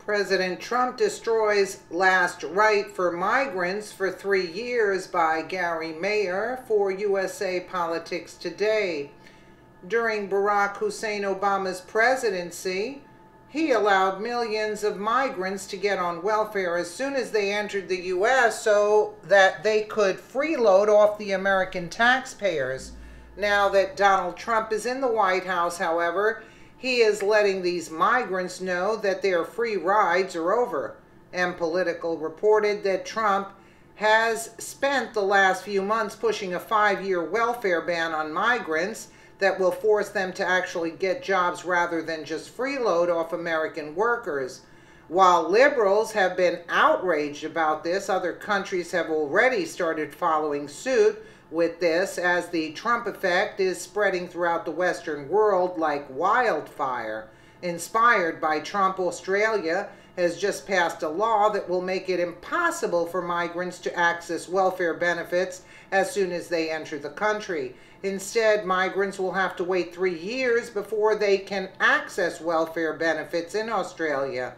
President Trump destroys last right for migrants for 3 years by Gary Mayer for USA Politics Today. During Barack Hussein Obama's presidency, he allowed millions of migrants to get on welfare as soon as they entered the U.S. so that they could freeload off the American taxpayers. Now that Donald Trump is in the White House, however, he is letting these migrants know that their free rides are over. And Politico reported that Trump has spent the last few months pushing a 5-year welfare ban on migrants that will force them to actually get jobs rather than just freeload off American workers. While liberals have been outraged about this, other countries have already started following suit with this, as the Trump effect is spreading throughout the Western world like wildfire. Inspired by Trump, Australia has just passed a law that will make it impossible for migrants to access welfare benefits as soon as they enter the country. Instead, migrants will have to wait 3 years before they can access welfare benefits in Australia.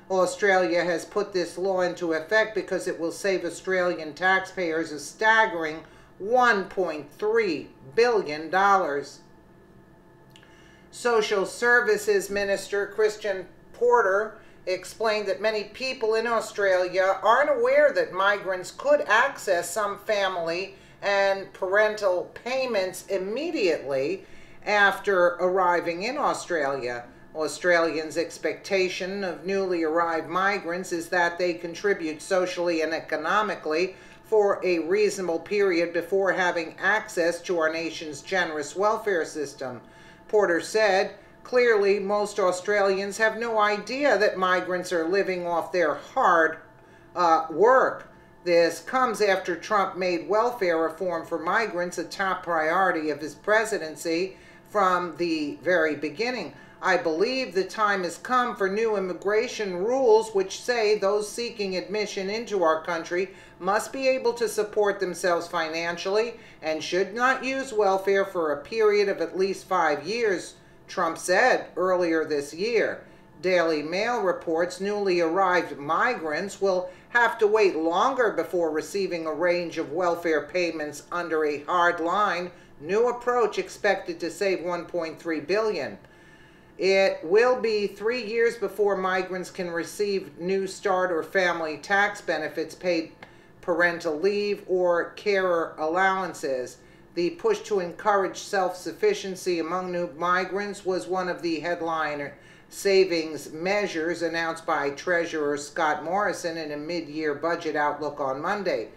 Australia has put this law into effect because it will save Australian taxpayers a staggering $1.3 billion. Social Services Minister Christian Porter explained that many people in Australia aren't aware that migrants could access some family and parental payments immediately after arriving in Australia. Australians' expectation of newly arrived migrants is that they contribute socially and economically for a reasonable period before having access to our nation's generous welfare system. Porter said, "Clearly, most Australians have no idea that migrants are living off their hard work." This comes after Trump made welfare reform for migrants a top priority of his presidency from the very beginning. "I believe the time has come for new immigration rules which say those seeking admission into our country must be able to support themselves financially and should not use welfare for a period of at least 5 years," Trump said earlier this year. Daily Mail reports newly arrived migrants will have to wait longer before receiving a range of welfare payments under a hardline new approach expected to save $1.3 billion. It will be 3 years before migrants can receive New Start or family tax benefits, paid parental leave, or carer allowances. The push to encourage self-sufficiency among new migrants was one of the headline savings measures announced by Treasurer Scott Morrison in a mid-year budget outlook on Monday.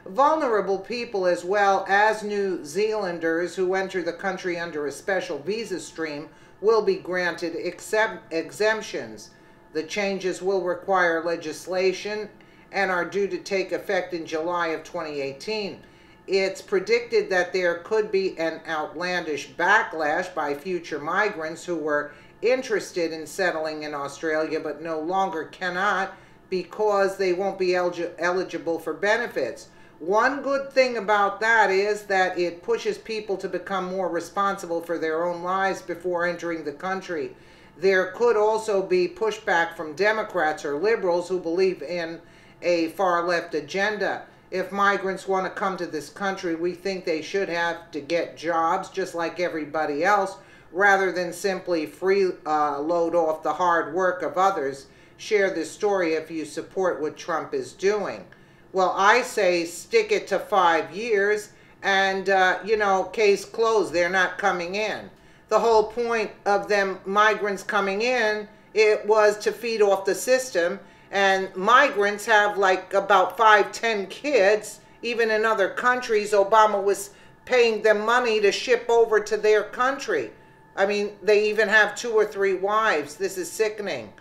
Vulnerable people as well as New Zealanders who enter the country under a special visa stream will be granted exemptions. The changes will require legislation and are due to take effect in July of 2018. It's predicted that there could be an outlandish backlash by future migrants who were interested in settling in Australia but no longer cannot because they won't be eligible for benefits. One good thing about that is that it pushes people to become more responsible for their own lives before entering the country. There could also be pushback from Democrats or liberals who believe in a far-left agenda. If migrants want to come to this country, we think they should have to get jobs just like everybody else, rather than simply load off the hard work of others. Share this story if you support what Trump is doing. Well, I say stick it to 5 years and, case closed. They're not coming in. The whole point of them migrants coming in, it was to feed off the system. And migrants have like about 5-10 kids. Even in other countries, Obama was paying them money to ship over to their country. I mean, they even have 2 or 3 wives. This is sickening.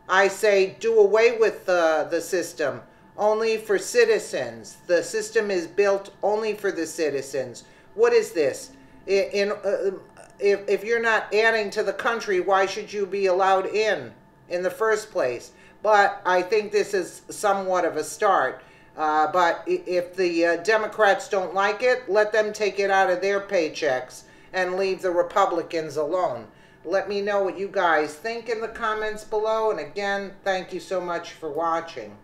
I say do away with the system. Only for citizens. The system is built only for the citizens. What is this? If you're not adding to the country, why should you be allowed in the first place? But I think this is somewhat of a start. But if the Democrats don't like it, let them take it out of their paychecks and leave the Republicans alone. Let me know what you guys think in the comments below. And again, thank you so much for watching.